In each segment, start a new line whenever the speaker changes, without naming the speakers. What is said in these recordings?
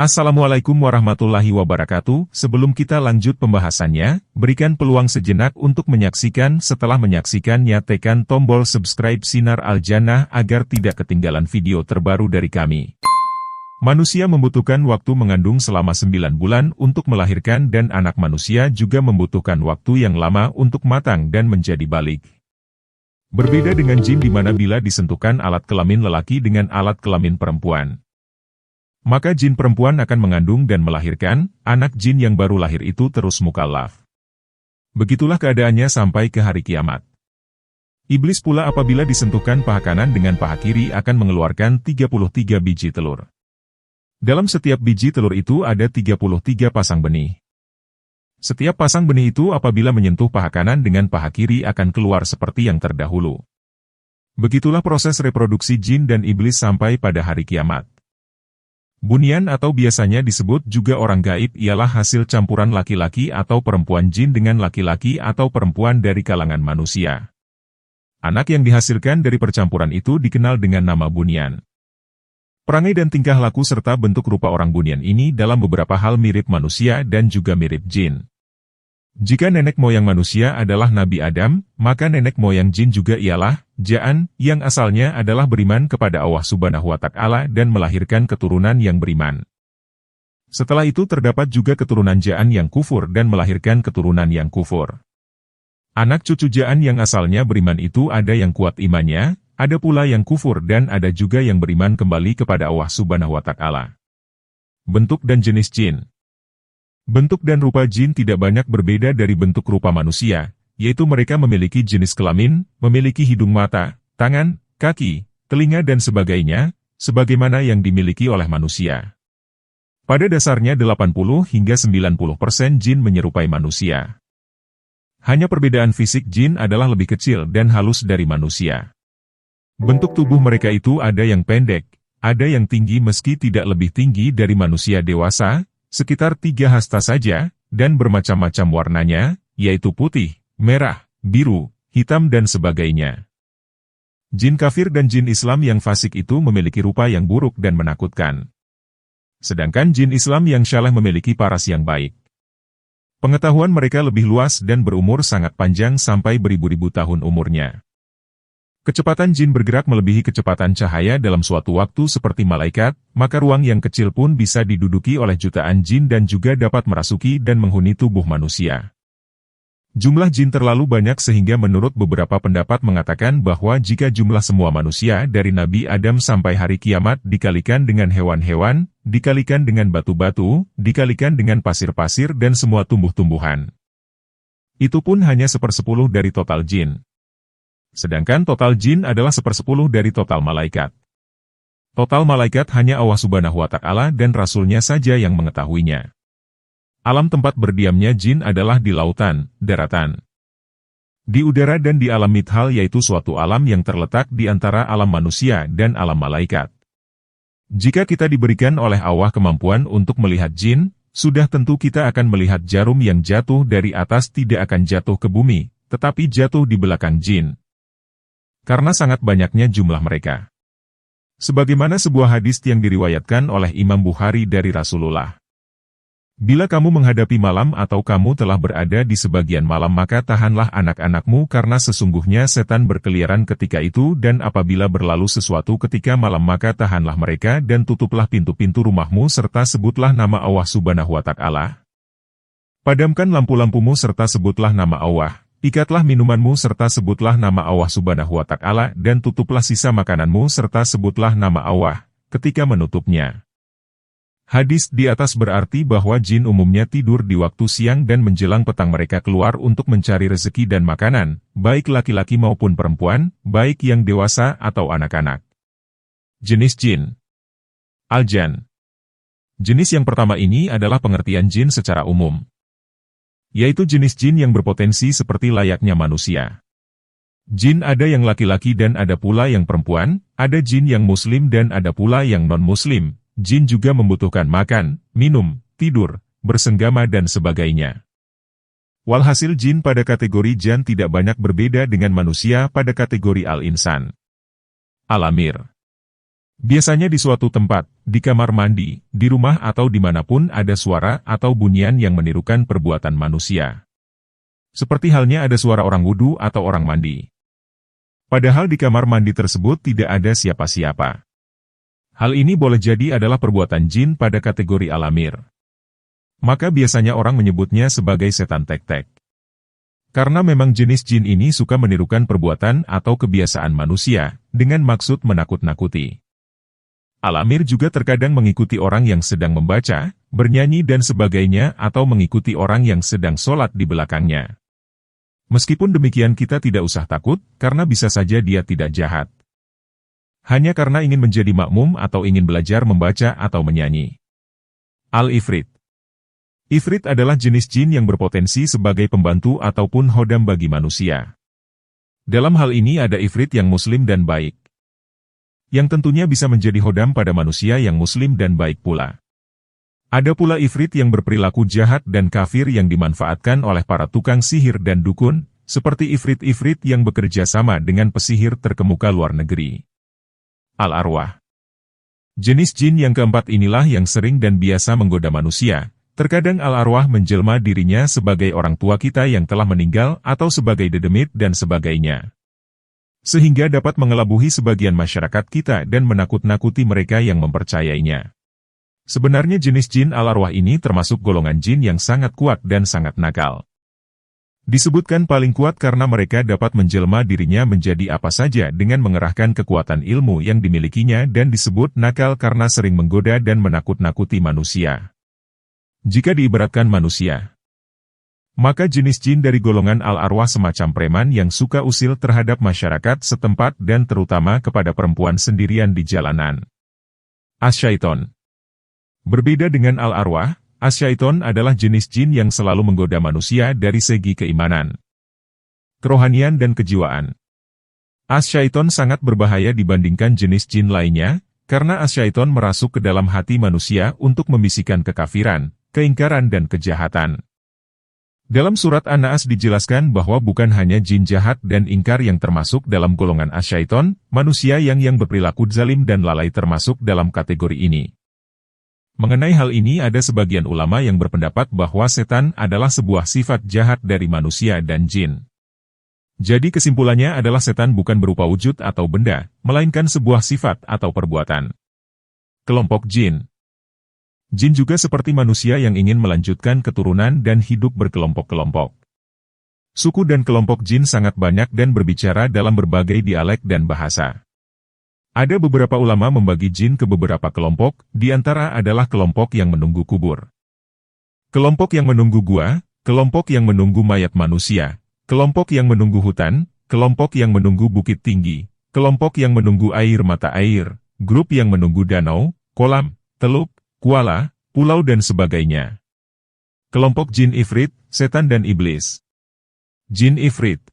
Assalamualaikum warahmatullahi wabarakatuh. Sebelum kita lanjut pembahasannya, berikan peluang sejenak untuk menyaksikan. Setelah menyaksikannya, tekan tombol subscribe Sinar Al-Jannah agar tidak ketinggalan video terbaru dari kami. Manusia membutuhkan waktu mengandung selama 9 bulan untuk melahirkan dan anak manusia juga membutuhkan waktu yang lama untuk matang dan menjadi balik. Berbeda dengan jin di mana bila disentuhkan alat kelamin lelaki dengan alat kelamin perempuan, maka jin perempuan akan mengandung dan melahirkan, anak jin yang baru lahir itu terus mukallaf. Begitulah keadaannya sampai ke hari kiamat. Iblis pula apabila disentuhkan paha kanan dengan paha kiri akan mengeluarkan 33 biji telur. Dalam setiap biji telur itu ada 33 pasang benih. Setiap pasang benih itu apabila menyentuh paha kanan dengan paha kiri akan keluar seperti yang terdahulu. Begitulah proses reproduksi jin dan iblis sampai pada hari kiamat. Bunyan atau biasanya disebut juga orang gaib ialah hasil campuran laki-laki atau perempuan jin dengan laki-laki atau perempuan dari kalangan manusia. Anak yang dihasilkan dari percampuran itu dikenal dengan nama bunyan. Perangai dan tingkah laku serta bentuk rupa orang bunyan ini dalam beberapa hal mirip manusia dan juga mirip jin. Jika nenek moyang manusia adalah Nabi Adam, maka nenek moyang jin juga ialah Jaan, yang asalnya adalah beriman kepada Allah Subhanahu wa Ta'ala dan melahirkan keturunan yang beriman. Setelah itu terdapat juga keturunan Jaan yang kufur dan melahirkan keturunan yang kufur. Anak cucu Jaan yang asalnya beriman itu ada yang kuat imannya, ada pula yang kufur dan ada juga yang beriman kembali kepada Allah Subhanahu wa Ta'ala. Bentuk dan jenis jin. Bentuk dan rupa jin tidak banyak berbeda dari bentuk rupa manusia, yaitu mereka memiliki jenis kelamin, memiliki hidung mata, tangan, kaki, telinga dan sebagainya, sebagaimana yang dimiliki oleh manusia. Pada dasarnya 80 hingga 90% jin menyerupai manusia. Hanya perbedaan fisik jin adalah lebih kecil dan halus dari manusia. Bentuk tubuh mereka itu ada yang pendek, ada yang tinggi meski tidak lebih tinggi dari manusia dewasa, sekitar 3 hasta saja, dan bermacam-macam warnanya, yaitu putih, merah, biru, hitam dan sebagainya. Jin kafir dan jin Islam yang fasik itu memiliki rupa yang buruk dan menakutkan. Sedangkan jin Islam yang syaleh memiliki paras yang baik. Pengetahuan mereka lebih luas dan berumur sangat panjang sampai beribu-ribu tahun umurnya. Kecepatan jin bergerak melebihi kecepatan cahaya dalam suatu waktu seperti malaikat, maka ruang yang kecil pun bisa diduduki oleh jutaan jin dan juga dapat merasuki dan menghuni tubuh manusia. Jumlah jin terlalu banyak sehingga menurut beberapa pendapat mengatakan bahwa jika jumlah semua manusia dari Nabi Adam sampai hari kiamat dikalikan dengan hewan-hewan, dikalikan dengan batu-batu, dikalikan dengan pasir-pasir dan semua tumbuh-tumbuhan, itu pun hanya 1/10 dari total jin. Sedangkan total jin adalah 1/10 dari total malaikat. Total malaikat hanya Allah Subhanahu wa Ta'ala dan Rasul-Nya saja yang mengetahuinya. Alam tempat berdiamnya jin adalah di lautan, daratan, di udara dan di alam mithal yaitu suatu alam yang terletak di antara alam manusia dan alam malaikat. Jika kita diberikan oleh Allah kemampuan untuk melihat jin, sudah tentu kita akan melihat jarum yang jatuh dari atas tidak akan jatuh ke bumi, tetapi jatuh di belakang jin. Karena sangat banyaknya jumlah mereka. Sebagaimana sebuah hadis yang diriwayatkan oleh Imam Bukhari dari Rasulullah. Bila kamu menghadapi malam atau kamu telah berada di sebagian malam maka tahanlah anak-anakmu karena sesungguhnya setan berkeliaran ketika itu dan apabila berlalu sesuatu ketika malam maka tahanlah mereka dan tutuplah pintu-pintu rumahmu serta sebutlah nama Allah Subhanahu wa Ta'ala. Padamkan lampu-lampumu serta sebutlah nama Allah. Ikatlah minumanmu serta sebutlah nama Allah Subhanahu wa Ta'ala dan tutuplah sisa makananmu serta sebutlah nama Allah ketika menutupnya. Hadis di atas berarti bahwa jin umumnya tidur di waktu siang dan menjelang petang mereka keluar untuk mencari rezeki dan makanan, baik laki-laki maupun perempuan, baik yang dewasa atau anak-anak. Jenis jin. Al-Jan. Jenis yang pertama ini adalah pengertian jin secara umum, yaitu jenis jin yang berpotensi seperti layaknya manusia. Jin ada yang laki-laki dan ada pula yang perempuan, ada jin yang muslim dan ada pula yang non-muslim. Jin juga membutuhkan makan, minum, tidur, bersenggama dan sebagainya. Walhasil jin pada kategori jan tidak banyak berbeda dengan manusia pada kategori al-insan. Al-Amir. Biasanya di suatu tempat, di kamar mandi, di rumah atau dimanapun ada suara atau bunyian yang menirukan perbuatan manusia. Seperti halnya ada suara orang wudhu atau orang mandi. Padahal di kamar mandi tersebut tidak ada siapa-siapa. Hal ini boleh jadi adalah perbuatan jin pada kategori alamir. Maka biasanya orang menyebutnya sebagai setan tek-tek. Karena memang jenis jin ini suka menirukan perbuatan atau kebiasaan manusia, dengan maksud menakut-nakuti. Alamir juga terkadang mengikuti orang yang sedang membaca, bernyanyi dan sebagainya atau mengikuti orang yang sedang sholat di belakangnya. Meskipun demikian kita tidak usah takut, karena bisa saja dia tidak jahat. Hanya karena ingin menjadi makmum atau ingin belajar membaca atau menyanyi. Al-Ifrit. Ifrit adalah jenis jin yang berpotensi sebagai pembantu ataupun hodam bagi manusia. Dalam hal ini ada ifrit yang muslim dan baik. Yang tentunya bisa menjadi hodam pada manusia yang muslim dan baik pula. Ada pula ifrit yang berperilaku jahat dan kafir yang dimanfaatkan oleh para tukang sihir dan dukun, seperti ifrit-ifrit yang bekerja sama dengan pesihir terkemuka luar negeri. Al-Arwah. Jenis jin yang keempat inilah yang sering dan biasa menggoda manusia. Terkadang al-arwah menjelma dirinya sebagai orang tua kita yang telah meninggal atau sebagai dedemit dan sebagainya. Sehingga dapat mengelabuhi sebagian masyarakat kita dan menakut-nakuti mereka yang mempercayainya. Sebenarnya jenis jin al-arwah ini termasuk golongan jin yang sangat kuat dan sangat nakal. Disebutkan paling kuat karena mereka dapat menjelma dirinya menjadi apa saja dengan mengerahkan kekuatan ilmu yang dimilikinya dan disebut nakal karena sering menggoda dan menakut-nakuti manusia. Jika diibaratkan manusia, maka jenis jin dari golongan al-arwah semacam preman yang suka usil terhadap masyarakat setempat dan terutama kepada perempuan sendirian di jalanan. Asyaiton. Berbeda dengan al-arwah, asyaiton adalah jenis jin yang selalu menggoda manusia dari segi keimanan, kerohanian dan kejiwaan. Asyaiton sangat berbahaya dibandingkan jenis jin lainnya, karena asyaiton merasuk ke dalam hati manusia untuk membisikkan kekafiran, keingkaran dan kejahatan. Dalam surat An-Naas dijelaskan bahwa bukan hanya jin jahat dan ingkar yang termasuk dalam golongan asyaiton, manusia yang berperilaku zalim dan lalai termasuk dalam kategori ini. Mengenai hal ini ada sebagian ulama yang berpendapat bahwa setan adalah sebuah sifat jahat dari manusia dan jin. Jadi kesimpulannya adalah setan bukan berupa wujud atau benda, melainkan sebuah sifat atau perbuatan. Kelompok jin. Jin juga seperti manusia yang ingin melanjutkan keturunan dan hidup berkelompok-kelompok. Suku dan kelompok jin sangat banyak dan berbicara dalam berbagai dialek dan bahasa. Ada beberapa ulama membagi jin ke beberapa kelompok, di antara adalah kelompok yang menunggu kubur, kelompok yang menunggu gua, kelompok yang menunggu mayat manusia, kelompok yang menunggu hutan, kelompok yang menunggu bukit tinggi, kelompok yang menunggu air mata air, grup yang menunggu danau, kolam, teluk, kuala, pulau dan sebagainya. Kelompok jin ifrit, setan dan iblis. Jin ifrit.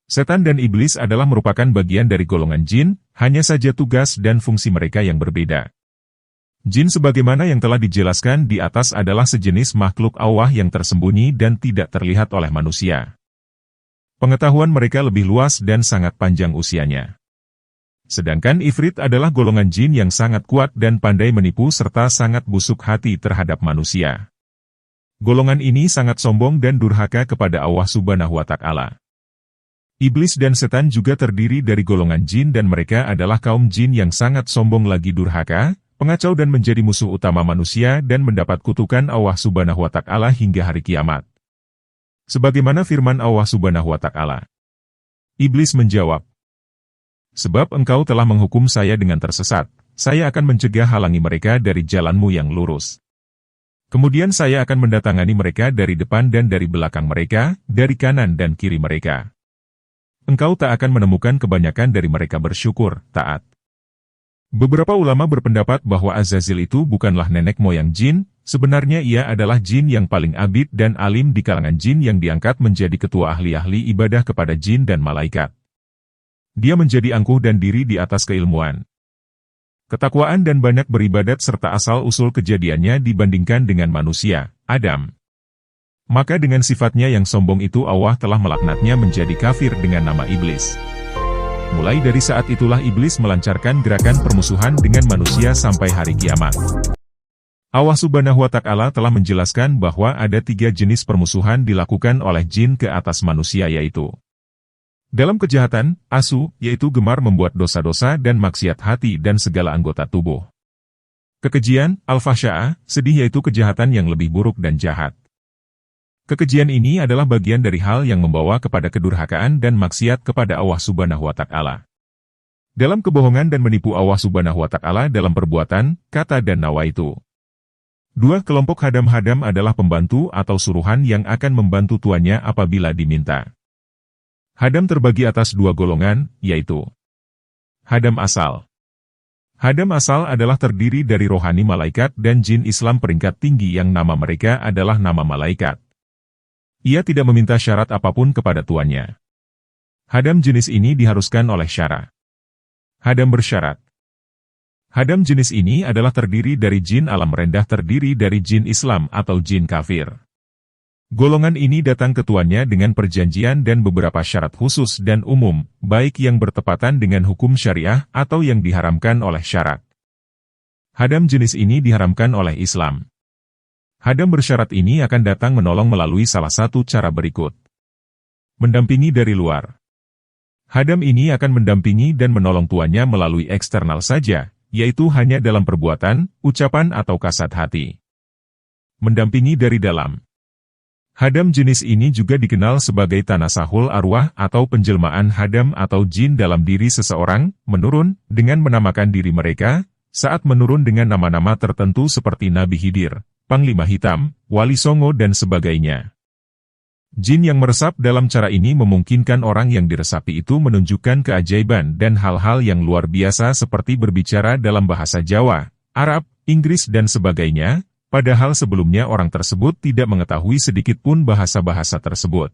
Setan dan iblis adalah merupakan bagian dari golongan jin, hanya saja tugas dan fungsi mereka yang berbeda. Jin sebagaimana yang telah dijelaskan di atas adalah sejenis makhluk Allah yang tersembunyi dan tidak terlihat oleh manusia. Pengetahuan mereka lebih luas dan sangat panjang usianya. Sedangkan ifrit adalah golongan jin yang sangat kuat dan pandai menipu serta sangat busuk hati terhadap manusia. Golongan ini sangat sombong dan durhaka kepada Allah Subhanahu wa Ta'ala. Iblis dan setan juga terdiri dari golongan jin dan mereka adalah kaum jin yang sangat sombong lagi durhaka, pengacau dan menjadi musuh utama manusia dan mendapat kutukan Allah Subhanahu wa Ta'ala hingga hari kiamat. Sebagaimana firman Allah Subhanahu wa Ta'ala. Iblis menjawab, "Sebab engkau telah menghukum saya dengan tersesat, saya akan mencegah halangi mereka dari jalanmu yang lurus. Kemudian saya akan mendatangani mereka dari depan dan dari belakang mereka, dari kanan dan kiri mereka. Engkau tak akan menemukan kebanyakan dari mereka bersyukur, taat." Beberapa ulama berpendapat bahwa Azazil itu bukanlah nenek moyang jin, sebenarnya ia adalah jin yang paling abid dan alim di kalangan jin yang diangkat menjadi ketua ahli-ahli ibadah kepada jin dan malaikat. Dia menjadi angkuh dan diri di atas keilmuan, ketakwaan dan banyak beribadat serta asal-usul kejadiannya dibandingkan dengan manusia, Adam. Maka dengan sifatnya yang sombong itu Allah telah melaknatnya menjadi kafir dengan nama iblis. Mulai dari saat itulah iblis melancarkan gerakan permusuhan dengan manusia sampai hari kiamat. Allah Subhanahu wa Ta'ala telah menjelaskan bahwa ada 3 jenis permusuhan dilakukan oleh jin ke atas manusia, yaitu dalam kejahatan, asu, yaitu gemar membuat dosa-dosa dan maksiat hati dan segala anggota tubuh. Kekejian, al-fahsya'ah, sedih, yaitu kejahatan yang lebih buruk dan jahat. Kekejian ini adalah bagian dari hal yang membawa kepada kedurhakaan dan maksiat kepada Allah Subhanahu wa Ta'ala. Dalam kebohongan dan menipu Allah Subhanahu wa Ta'ala dalam perbuatan, kata dan nawaitu. 2. Kelompok hadam-hadam adalah pembantu atau suruhan yang akan membantu tuannya apabila diminta. Hadam terbagi atas 2 golongan, yaitu hadam asal. Hadam asal adalah terdiri dari rohani malaikat dan jin Islam peringkat tinggi yang nama mereka adalah nama malaikat. Ia tidak meminta syarat apapun kepada tuannya. Hadam jenis ini diharuskan oleh syara. Hadam bersyarat. Hadam jenis ini adalah terdiri dari jin alam rendah, terdiri dari jin Islam atau jin kafir. Golongan ini datang ke tuannya dengan perjanjian dan beberapa syarat khusus dan umum, baik yang bertepatan dengan hukum syariah atau yang diharamkan oleh syarat. Hadam jenis ini diharamkan oleh Islam. Hadam bersyarat ini akan datang menolong melalui salah satu cara berikut. Mendampingi dari luar. Hadam ini akan mendampingi dan menolong tuannya melalui eksternal saja, yaitu hanya dalam perbuatan, ucapan atau kasat hati. Mendampingi dari dalam. Hadam jenis ini juga dikenal sebagai tanasahul arwah atau penjelmaan hadam atau jin dalam diri seseorang, menurun, dengan menamakan diri mereka, saat menurun dengan nama-nama tertentu seperti Nabi Khidir, Panglima Hitam, Wali Songo dan sebagainya. Jin yang meresap dalam cara ini memungkinkan orang yang diresapi itu menunjukkan keajaiban dan hal-hal yang luar biasa seperti berbicara dalam bahasa Jawa, Arab, Inggris dan sebagainya, padahal sebelumnya orang tersebut tidak mengetahui sedikit pun bahasa-bahasa tersebut.